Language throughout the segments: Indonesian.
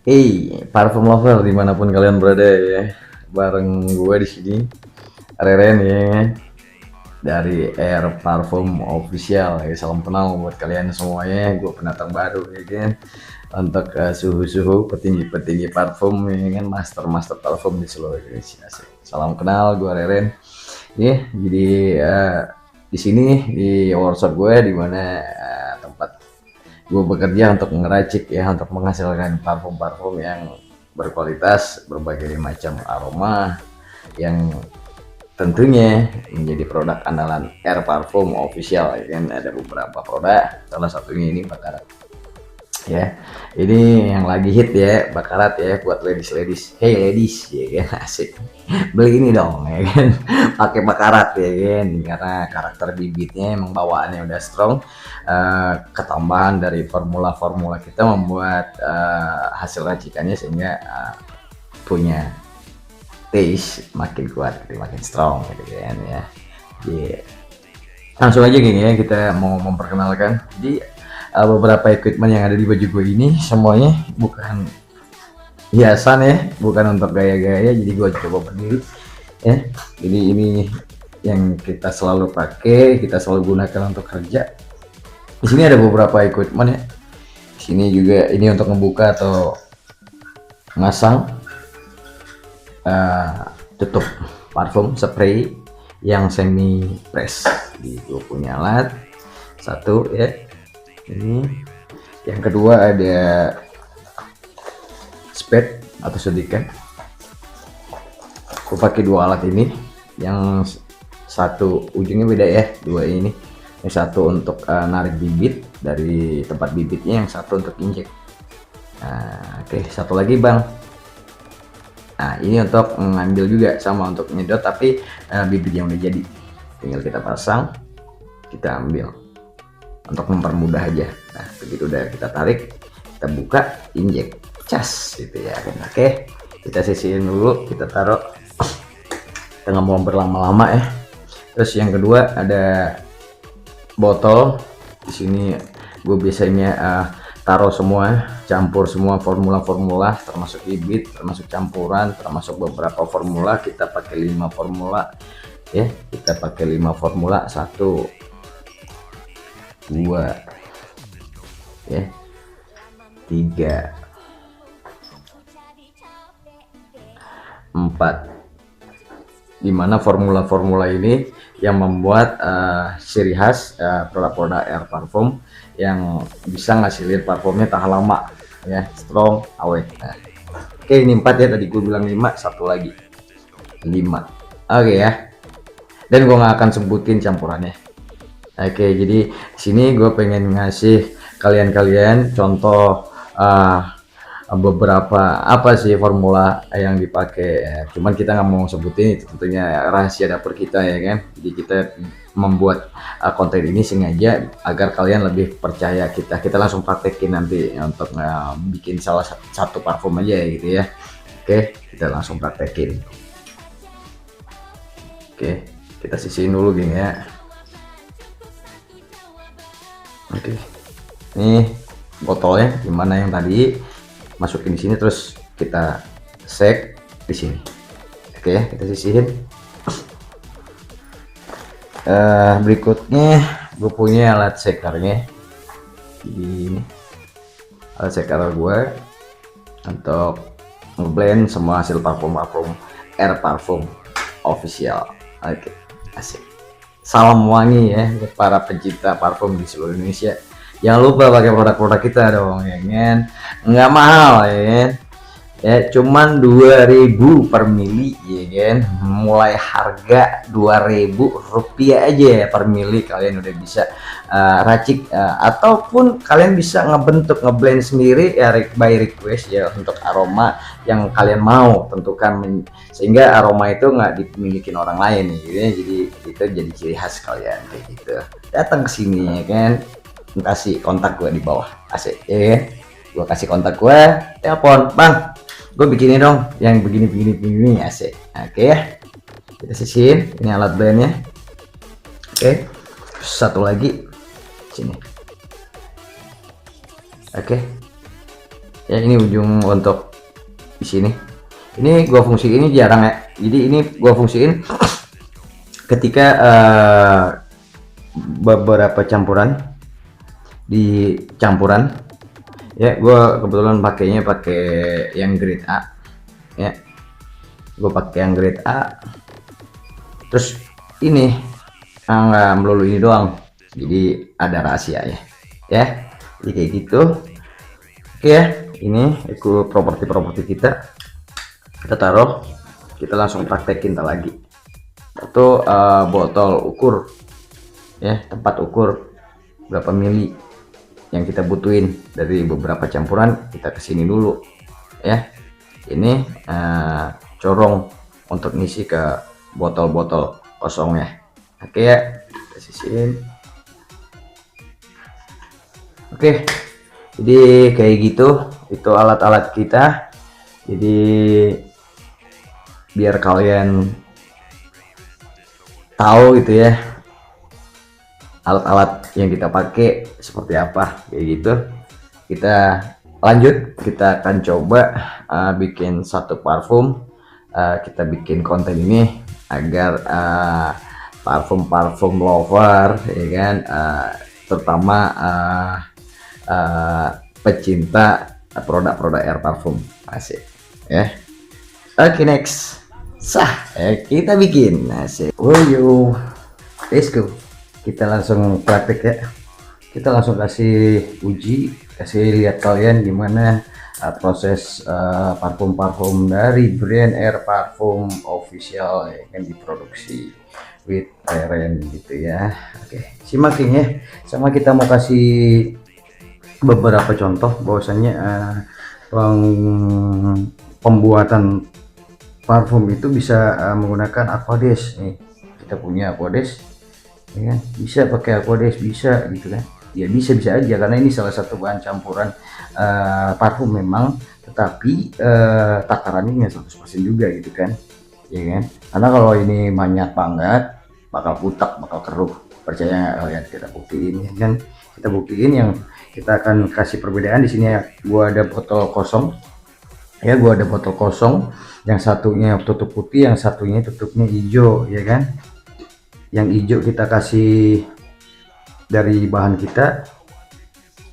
Hey, parfum lover dimanapun kalian berada ya, bareng gue di sini, Reren ya, dari Air Parfum Official. Ya, salam kenal buat kalian semuanya. Gue pendatang baru ya kan, untuk suhu-suhu petinggi-petinggi parfum ya kan, master parfum di seluruh Indonesia. Asik. Salam kenal, gue Reren. Ya, jadi di sini di workshop gue di mana tempat gue bekerja untuk ngeracik ya, untuk menghasilkan parfum-parfum yang berkualitas, berbagai macam aroma yang tentunya menjadi produk andalan Air Parfum Official ya kan. Ada beberapa produk, salah satunya ini Bakarat ya. Ini yang lagi hit ya, Bakarat ya, buat ladies. Hey ladies ya kan, asik, beli ini dong ya kan. Pakai Bakarat ya kan, karena karakter bibitnya emang bawaannya udah strong. Ketambahan dari formula-formula kita membuat hasil racikannya sehingga punya taste makin kuat, makin strong gitu kan ya. Jadi langsung aja gini ya, kita mau memperkenalkan. Jadi beberapa equipment yang ada di baju gue ini semuanya bukan hiasan ya, bukan untuk gaya-gaya. Jadi gue coba berdiri ya. Jadi ini yang kita selalu pakai, kita selalu gunakan untuk kerja. Di sini ada beberapa equipment ya. Di sini juga ini untuk membuka atau ngasang tutup parfum spray yang semi press. Jadi gue punya alat satu ya. Ini yang kedua ada spade atau sedikan. Aku pakai dua alat ini, yang satu ujungnya beda ya, dua ini. Yang satu untuk narik bibit dari tempat bibitnya, yang satu untuk injek. Nah, oke, satu lagi bang. Nah, ini untuk mengambil juga, sama untuk nyedot, tapi bibit yang udah jadi tinggal kita pasang, kita ambil untuk mempermudah aja. Nah, begitu udah kita tarik, kita buka, injek, cas gitu ya kan. Oke, kita sisihin dulu, kita taruh, kita nggak mau berlama-lama ya. Terus yang kedua ada botol. Di sini gue biasanya taruh semua, campur semua formula-formula, termasuk bibit, termasuk campuran, termasuk beberapa formula. Kita pakai 5 formula ya, kita pakai 5 formula, 1 2 ya, 3 4, dimana formula-formula ini yang membuat ciri khas produk-produk Air Parfum yang bisa ngasilin parfumnya tahan lama ya, strong, awet. Nah, oke, ini 4 ya, tadi gue bilang 5, satu lagi 5. Oke ya, dan gue nggak akan sebutin campurannya. Oke, jadi sini gue pengen ngasih kalian contoh beberapa apa sih formula yang dipakai. Cuman kita nggak mau sebutin, itu tentunya rahasia dapur kita ya kan. Jadi kita membuat konten ini sengaja agar kalian lebih percaya kita langsung praktekin nanti untuk bikin salah satu parfum aja gitu ya. Oke, kita langsung praktekin. Oke, kita sisihin dulu gini ya. Oke, ini botolnya gimana yang tadi, masukin di sini, terus kita shake di sini. Oke ya, kita sisihin. Berikutnya gue punya alat shakernya. Ini alat shaker gue untuk ngeblend semua hasil parfum Air Parfum Official. Oke, asik. Salam wangi ya untuk para pencinta parfum di seluruh Indonesia. Jangan lupa pakai produk-produk kita dong ya kan. Nggak mahal ya kan. Ya cuman 2.000 per mili ya kan. Mulai harga 2.000 rupiah aja per mili kalian udah bisa racik, ataupun kalian bisa ngeblend sendiri ya, by request ya, untuk aroma yang kalian mau tentukan, sehingga aroma itu nggak dimiliki orang lain gitu ya. Jadi itu jadi ciri khas kalian kayak gitu. Datang ke sini ya kan, kasih kontak gue di bawah, asik ya kan. Gue kasih kontak gue, telepon, bang gue bikinin dong yang begini asik. Oke ya, kita sisihin. Ini alat blendnya. Oke, satu lagi sini. Oke, Ya ini ujung untuk di sini. Ini gua fungsiin, ini jarang ya. Jadi ini gua fungsiin ketika beberapa campuran di campuran ya. Gua kebetulan pakainya pakai yang grade A ya. Gue pakai yang grade A. Terus ini nggak melulu ini doang, jadi ada rahasia ya. Jadi kayak gitu. Oke ya, ini ikut properti kita taruh, kita langsung praktekin lagi. Itu botol ukur ya, tempat ukur berapa mili yang kita butuhin dari beberapa campuran, kita kesini dulu ya. Ini corong untuk ngisi ke botol-botol kosong ya. Oke ya, kita sisihin. Oke, jadi kayak gitu, itu alat-alat kita. Jadi biar kalian tahu gitu ya, alat-alat yang kita pakai seperti apa kayak gitu. Kita lanjut, kita akan coba bikin satu parfum. Kita bikin konten ini agar parfum lover ya kan, terutama pecinta produk-produk air parfum, asik ya. Oke, next kita bikin asik. Yo, let's go, kita langsung praktek ya. Kita langsung kasih uji, kasih lihat kalian gimana proses parfum dari brand Air Parfum Official ya kan, diproduksi with Raren gitu ya. Oke, simak ya. Sama kita mau kasih beberapa contoh bahwasannya pembuatan parfum itu bisa menggunakan Aquades nih. Kita punya Aquades ya kan, bisa pakai Aquades, bisa gitu kan ya, bisa aja karena ini salah satu bahan campuran parfum memang, tetapi takarannya nggak 100% juga gitu kan ya kan. Karena kalau ini banyak banget bakal putak, bakal keruh, percaya kalian. Kita buktiin ya kan, kita buktiin. Yang kita akan kasih perbedaan di sini ya. Gua ada botol kosong ya, gua ada botol kosong, yang satunya tutup putih, yang satunya tutupnya hijau ya kan. Yang hijau kita kasih dari bahan kita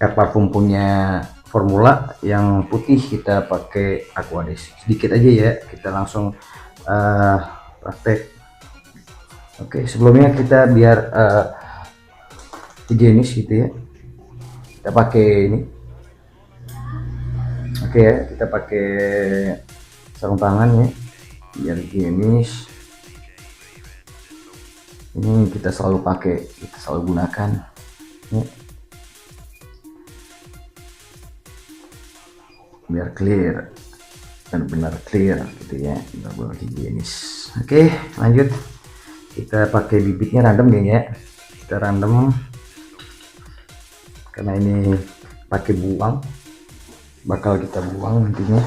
Air Parfum punya formula, yang putih kita pakai Aquades sedikit aja ya. Kita langsung praktek. Oke, sebelumnya kita biar higienis gitu ya, kita pakai ini. Oke ya, kita pakai sarung tangan ya biar higienis. Ini kita selalu pakai, kita selalu gunakan ya, biar clear, benar-benar clear gitu ya, benar-benar higienis. Oke, lanjut. Kita pakai bibitnya random ya, kita random karena ini pakai buang, bakal kita buang nantinya.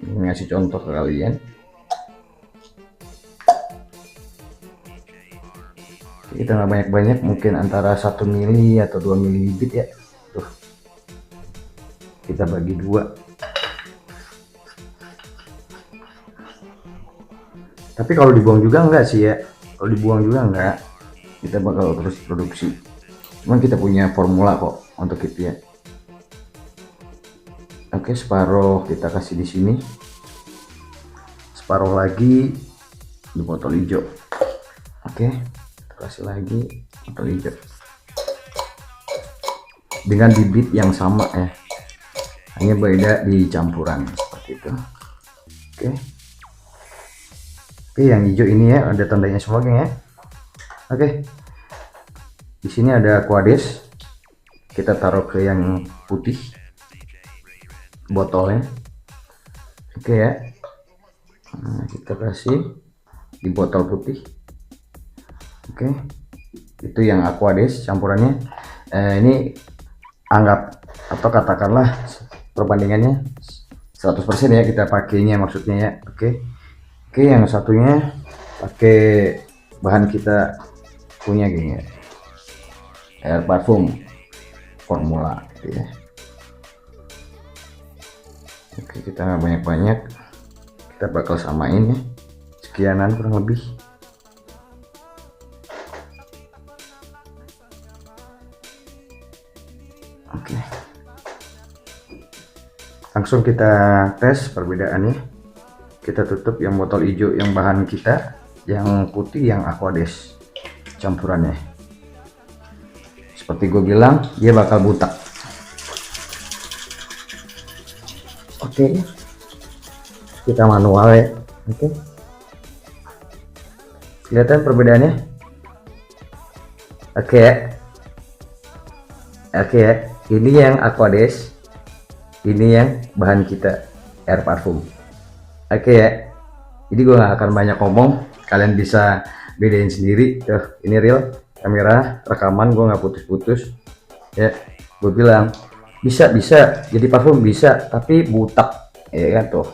Ini ngasih contoh ke kalian. Kita nggak banyak-banyak, mungkin antara 1 mili atau 2 mili bibit ya. Tuh, kita bagi 2. Tapi kalau dibuang juga enggak sih ya, kalau dibuang juga enggak, kita bakal terus produksi. Cuman kita punya formula kok untuk itu ya. Oke, separuh kita kasih di sini, separuh lagi di botol hijau. Oke, kasih lagi botol hijau dengan bibit yang sama ya, hanya beda di campuran seperti itu. Oke, yang hijau ini ya ada tandanya semua geng ya. Oke, di sini ada Aquades, kita taruh ke yang putih botolnya. Oke ya, nah, kita kasih di botol putih. Oke, itu yang Aquades campurannya. Ini anggap atau katakanlah perbandingannya 100% ya kita pakainya, maksudnya ya. Oke, yang satunya pakai bahan kita punya gini ya, Air Parfum formula gitu ya. Oke, kita nggak banyak-banyak, kita bakal samain ya, sekianan kurang lebih. Oke, langsung kita tes perbedaannya. Kita tutup yang botol hijau yang bahan kita, yang putih yang Aquades campurannya. Seperti gue bilang, dia bakal butak. Oke, kita manual ya. Oke, kelihatan perbedaannya. Oke ya. Oke ya, ini yang Aquades, ini yang bahan kita air parfum. Oke ya, jadi gue nggak akan banyak ngomong, kalian bisa bedain sendiri. Tuh, ini real kamera rekaman, gue nggak putus-putus ya. Gue bilang bisa jadi parfum bisa, tapi butak ya kan tuh.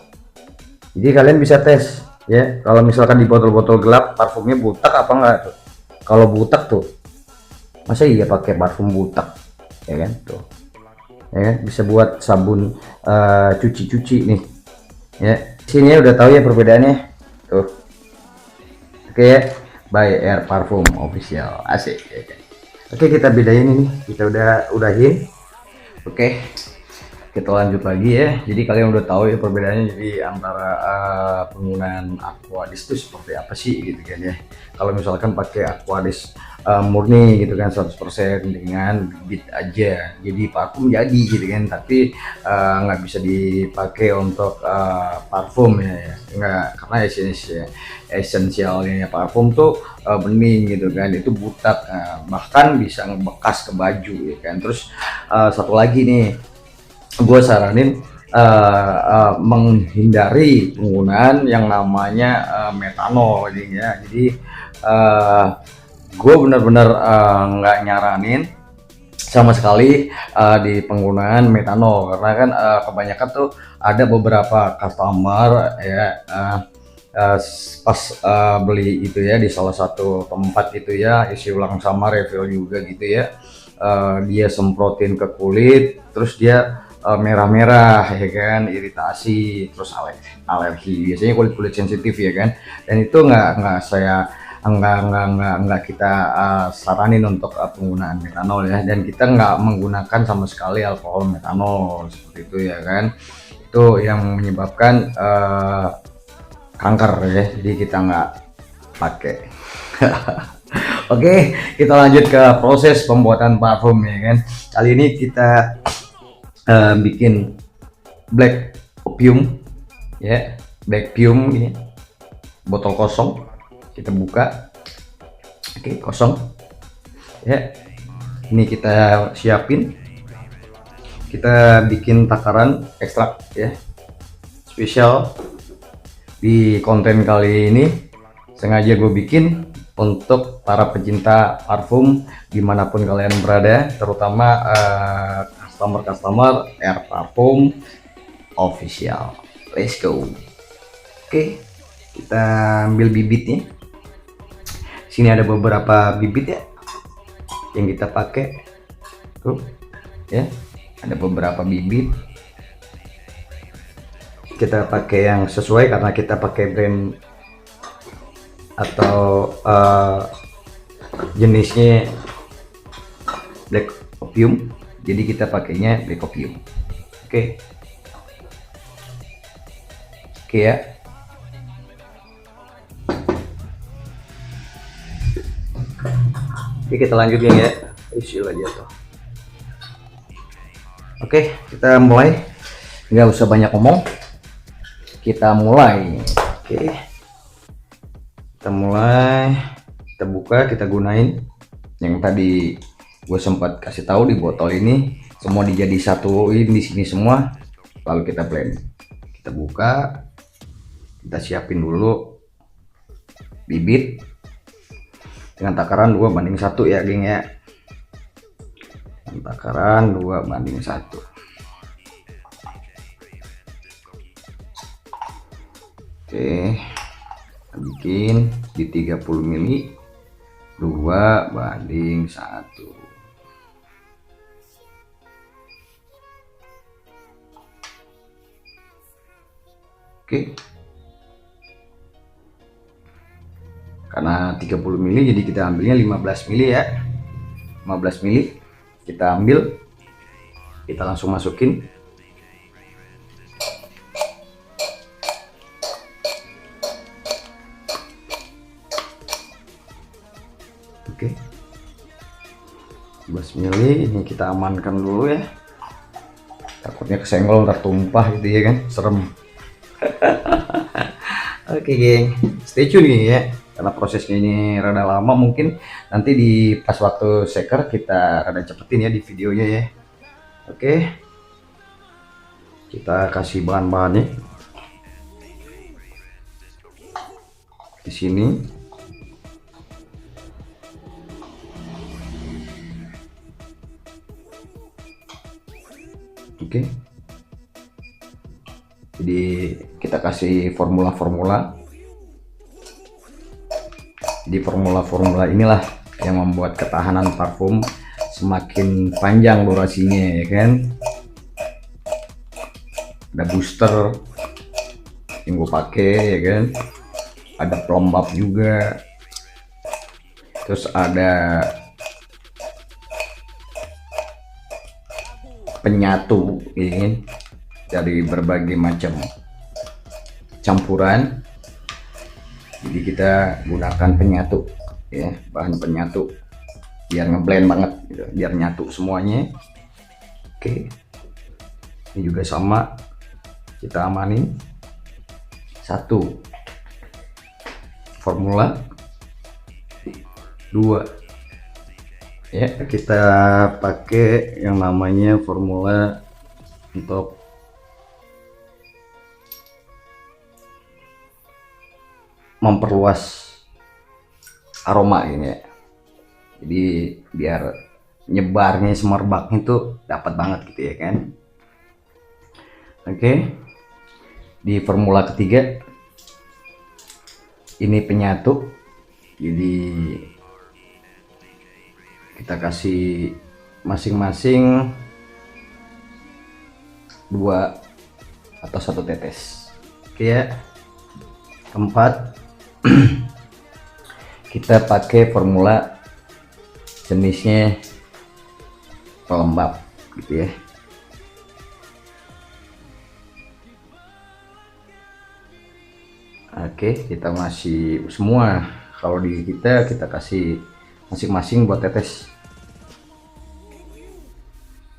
Jadi kalian bisa tes ya, kalau misalkan di botol-botol gelap parfumnya butak apa enggak tuh. Kalau butak tuh, masa iya pakai parfum butak ya kan tuh ya kan, bisa buat sabun cuci-cuci nih ya. Sini udah tahu ya perbedaannya tuh. Oke ya, by Air Parfum Official, asik ya kan? Oke, kita bedain ini, kita udahin. Oke, kita lanjut lagi ya. Jadi kalian udah tahu ya perbedaannya, jadi antara penggunaan Aquades itu seperti apa sih gitu kan ya. Kalau misalkan pakai Aquades murni gitu kan 100% dengan bibit aja, jadi parfum jadi gitu kan, tapi nggak bisa dipakai untuk parfum ya, nggak, karena esensialnya parfum tuh bening gitu kan, itu butak, bahkan bisa ngebekas ke baju ya kan. Terus satu lagi nih, gue saranin menghindari penggunaan yang namanya metanol ya. Jadi gue benar-benar nggak nyaranin sama sekali di penggunaan metanol, karena kan kebanyakan tuh ada beberapa customer ya pas beli itu ya di salah satu tempat itu ya, isi ulang sama refill juga gitu ya, dia semprotin ke kulit, terus dia merah-merah ya kan, iritasi, terus alergi, biasanya kulit sensitif ya kan. Dan itu nggak saya nggak kita saranin untuk penggunaan metanol ya, dan kita nggak menggunakan sama sekali alkohol metanol seperti itu ya kan. Itu yang menyebabkan kanker ya, jadi kita nggak pakai. Oke, kita lanjut ke proses pembuatan parfum ya kan. Kali ini kita bikin black opium ya, black opium ini botol kosong, kita buka. Oke, kosong ya. Ini kita siapin, kita bikin takaran ekstrak ya, spesial di konten kali ini. Sengaja gue bikin untuk para pecinta parfum dimanapun kalian berada, terutama customer Air Parfum Official. Let's go. Oke, kita ambil bibitnya. Sini ada beberapa bibit ya yang kita pakai tuh ya, ada beberapa bibit. Kita pakai yang sesuai karena kita pakai brand atau jenisnya black opium, jadi kita pakainya black opium. Oke ya. Oke, kita lanjutin ya. Istilah jatuh. Oke, kita mulai, nggak usah banyak ngomong, kita mulai. Oke, kita mulai, kita buka, kita gunain yang tadi gue sempat kasih tahu di botol ini, semua dijadi satuin di sini semua, lalu kita blend. Kita buka, kita siapin dulu bibit dengan takaran 2:1 ya geng ya, takaran 2:1. Oke, kita bikin di 30 ml 2:1. Oke, karena 30 mili jadi kita ambilnya 15 mili ya. 15 mili kita ambil, kita langsung masukin. Oke, 15 mili ini kita amankan dulu ya, takutnya kesenggol ntar tumpah gitu ya kan, serem. Oke geng, stay tune nih ya, karena prosesnya ini rada lama, mungkin nanti di pas waktu shaker kita rada cepetin ya di videonya ya. Oke, kita kasih bahan-bahannya di sini. Oke, jadi kita kasih formula-formula. Di formula-formula inilah yang membuat ketahanan parfum semakin panjang durasinya ya kan. Ada booster yang gue pakai ya kan, ada pelembab juga, terus ada penyatu ini dari berbagai macam campuran. Jadi kita gunakan penyatu ya, bahan penyatu biar ngeblend banget gitu, biar nyatu semuanya. Oke, ini juga sama, kita amanin. Satu, formula. Dua ya, kita pakai yang namanya formula untuk memperluas aroma ini ya. Jadi biar nyebarnya semerbaknya itu dapat banget gitu ya kan. Oke, di formula ketiga ini penyatu, jadi kita kasih masing-masing 2 atau 1 tetes. Oke ya. Keempat, kita pakai formula jenisnya pelembab gitu ya. Oke, kita masih semua, kalau di kita kasih masing-masing buat tetes.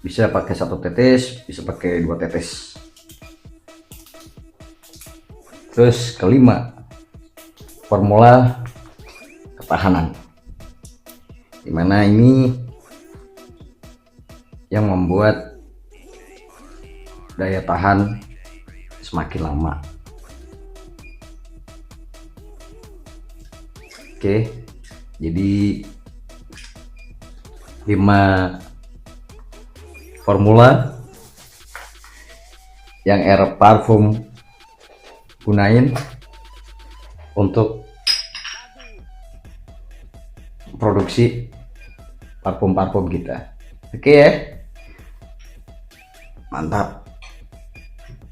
Bisa pakai 1 tetes, bisa pakai 2 tetes. Terus kelima, formula ketahanan, dimana ini yang membuat daya tahan semakin lama. Oke, jadi 5 formula yang Air Parfum gunain untuk produksi parfum-parfum kita. Oke ya, mantap.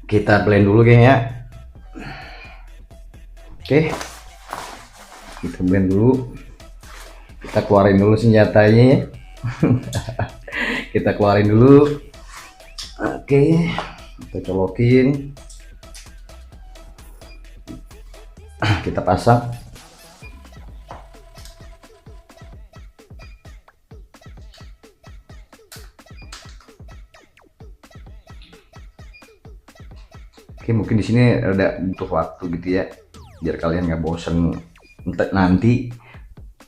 Kita blend dulu geng ya. Oke, kita blend dulu, kita keluarin dulu senjatanya ya. Kita keluarin dulu. Oke, kita colokin, kita pasang. Oke, mungkin di sini ada butuh waktu gitu ya, biar kalian nggak bosen. Nanti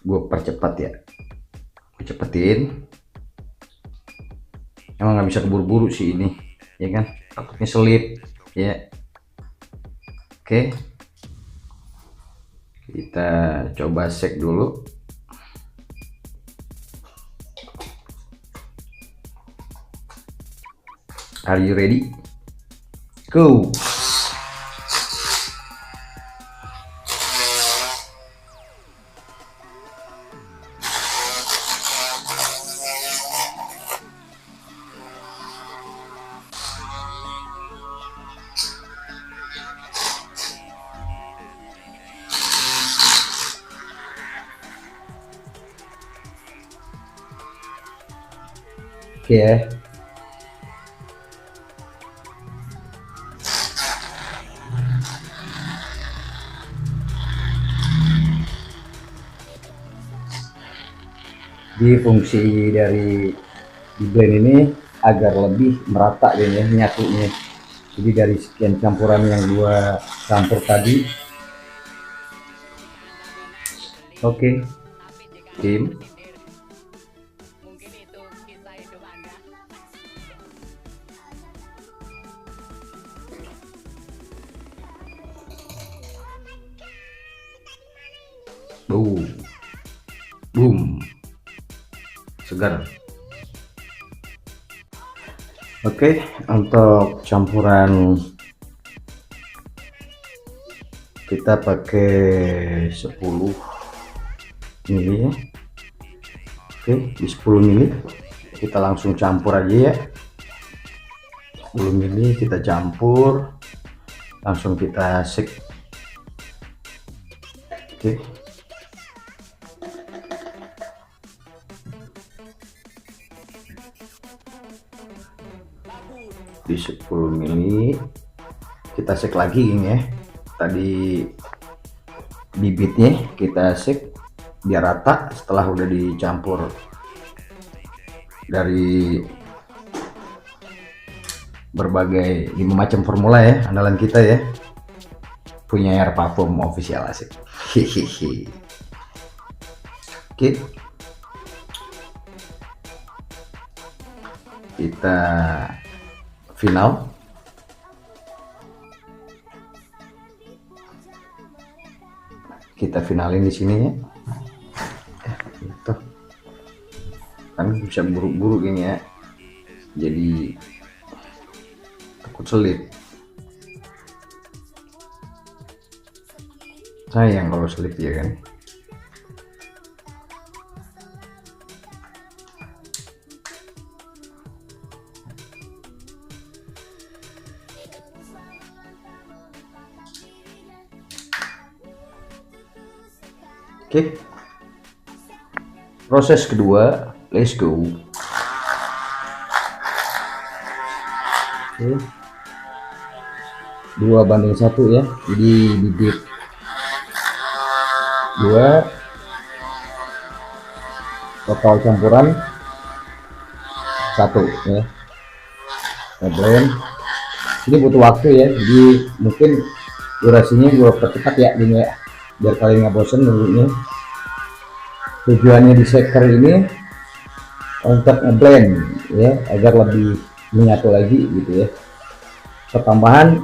gue percepat ya, gue cepetin. Emang nggak bisa keburu-buru sih ini ya kan, takutnya selip ya. Oke, kita coba shake dulu. Are you ready? Go. Oke ya. Di fungsi dari di blend ini agar lebih merata ya nyatunya. Jadi dari sekian campuran yang gua campur tadi, oke, tim. Boom, segar. Oke, untuk campuran kita pakai 10 mili ya. Oke, di 10 mili kita langsung campur aja ya. 10 mili kita campur, langsung kita shake. Oke. Di 10 mili kita shake lagi ini ya. Tadi bibitnya kita shake biar rata setelah udah dicampur dari berbagai 5 macam formula ya, andalan kita ya, punya Air Parfum official, asik. Hihihi. Oke, kita final. Kita finalin di sini ya. Gitu. Kan bisa buru-buru gini ya. Jadi takut selip. Sayang kalau selip ya kan. Oke, proses kedua, let's go. Oke, 2:1 ya, jadi bibit 2, total campuran 1 ya. Blend ini butuh waktu ya, jadi mungkin durasinya gue percepat ya ini ya, biar kalian nggak bosen dulunya. Tujuannya di shaker ini untuk ngeblend ya, agar lebih menyatu lagi gitu ya. Pertambahan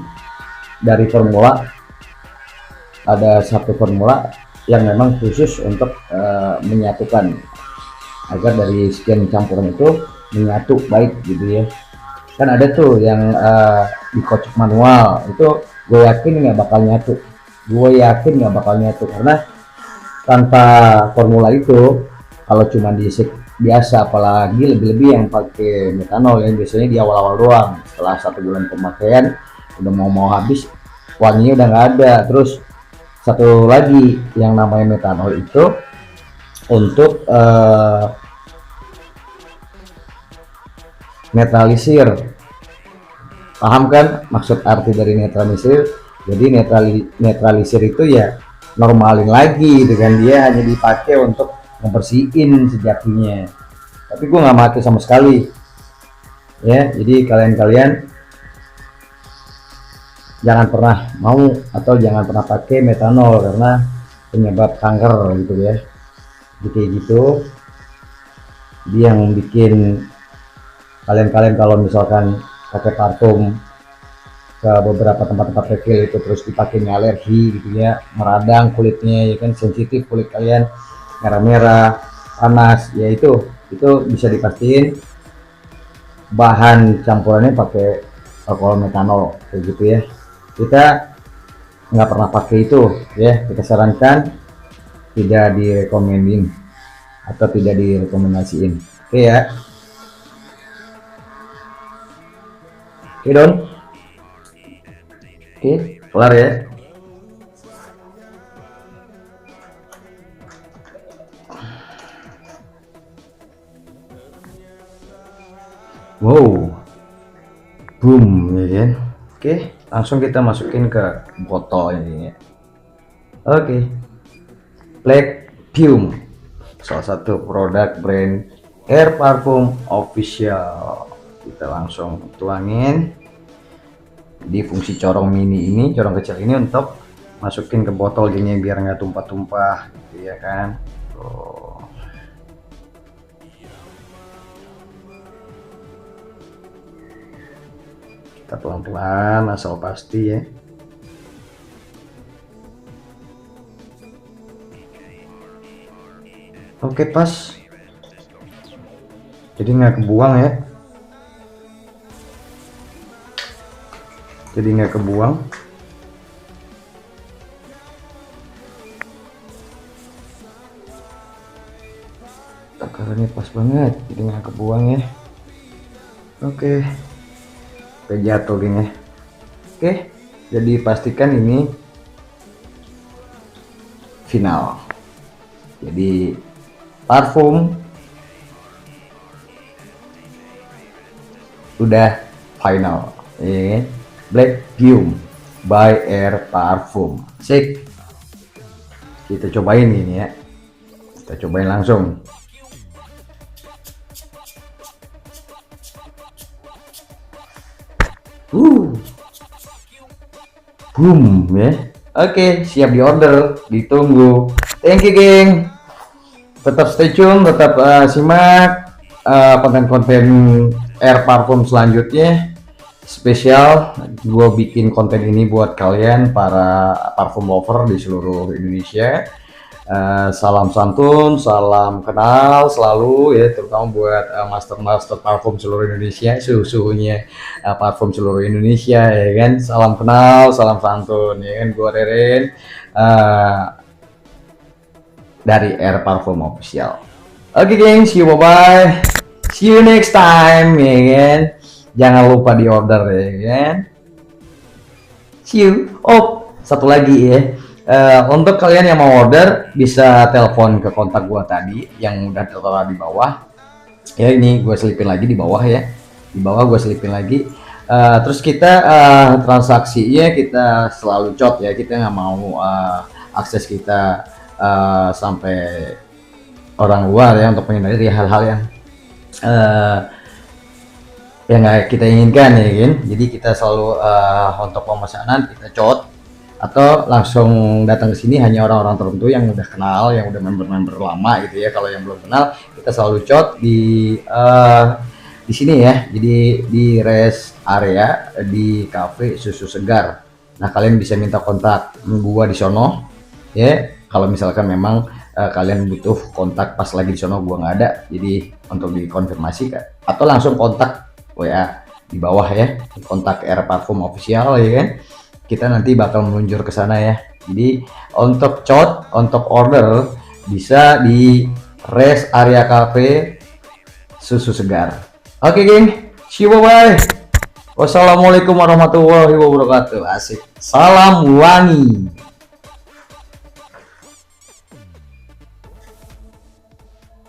dari formula, ada satu formula yang memang khusus untuk menyatukan, agar dari sekian campuran itu menyatu baik gitu ya. Kan ada tuh yang dikocok manual, itu gue yakin nggak bakal nyatu. Karena tanpa formula itu, kalau cuma di biasa, apalagi lebih-lebih yang pakai metanol yang biasanya di awal-awal doang, setelah 1 bulan pemakaian udah mau habis, wanginya udah nggak ada. Terus satu lagi yang namanya metanol itu untuk netralisir, paham kan maksud arti dari netralisir? Jadi netralisir itu ya normalin lagi gitu kan, dia hanya dipakai untuk membersihin sejatinya, tapi gue nggak pakai sama sekali ya. Jadi kalian jangan pernah mau atau jangan pernah pakai metanol karena penyebab kanker gitu ya. Jadi kayak gitu, dia yang bikin kalian kalau misalkan pakai parfum ke beberapa tempat-tempat refill itu terus dipakainya alergi gitu ya, meradang kulitnya ya kan, sensitif kulit kalian, merah-merah, panas ya, itu bisa dipastiin bahan campurannya pakai alkohol metanol kayak gitu ya. Kita nggak pernah pakai itu ya, kita sarankan tidak direkomendin atau tidak direkomendasiin. Oke ya. Oke Don. Oke, kelar ya. Boom, ya kan. Oke, langsung kita masukin ke botol ini ya. Oke, Black Fume, salah satu produk brand air parfum official. Kita langsung tuangin di fungsi corong mini ini, corong kecil ini untuk masukin ke botol gini biar nggak tumpah-tumpah gitu ya kan. Tuh. Kita pelan-pelan asal pasti ya. Oke, pas, jadi nggak kebuang ya, jadi nggak kebuang. Takarannya pas banget, jadi nggak kebuang ya. Oke, jatuh gini. Oke, jadi pastikan ini final. Jadi parfum udah final ya. Black Fume by Air Parfum. Sik, kita cobain ini ya, kita cobain langsung. Boom ya. Oke, siap di order, ditunggu. Thank you geng, tetap stay tune, tetap simak konten-konten air parfum selanjutnya. Spesial gue bikin konten ini buat kalian para parfum lover di seluruh Indonesia. Salam santun, salam kenal selalu ya, terutama buat master parfum seluruh Indonesia, suhunya parfum seluruh Indonesia ya kan. Salam kenal, salam santun ya kan. Gua Reren dari Air Parfum Official. Oke geng, see you, bye bye, see you next time ya kan. Jangan lupa di order ya kan. See you. Oh, satu lagi ya. Untuk kalian yang mau order bisa telepon ke kontak gua tadi yang udah tertera di bawah ya. Ini gue selipin lagi di bawah ya, di bawah gue selipin lagi. Terus kita transaksinya kita selalu cot ya, kita nggak mau akses kita sampai orang luar ya, untuk menghindari hal-hal yang nggak kita inginkan ya kan. Jadi kita selalu untuk pemesanan kita cot atau langsung datang ke sini hanya orang-orang tertentu yang udah kenal, yang udah member-member lama gitu ya. Kalau yang belum kenal kita selalu cot di sini ya. Jadi di rest area di cafe Susu Segar. Nah, kalian bisa minta kontak gua di sono ya. Kalau misalkan memang kalian butuh kontak pas lagi di sono gua nggak ada, jadi untuk dikonfirmasi atau langsung kontak WA di bawah ya, kontak Air Parfum Official ya kan. Kita nanti bakal meluncur ke sana ya. Jadi untuk cot, untuk order bisa di rest area cafe Susu Segar. Oke geng, see you, bye bye. Wassalamualaikum warahmatullahi wabarakatuh. Asik, salam wangi.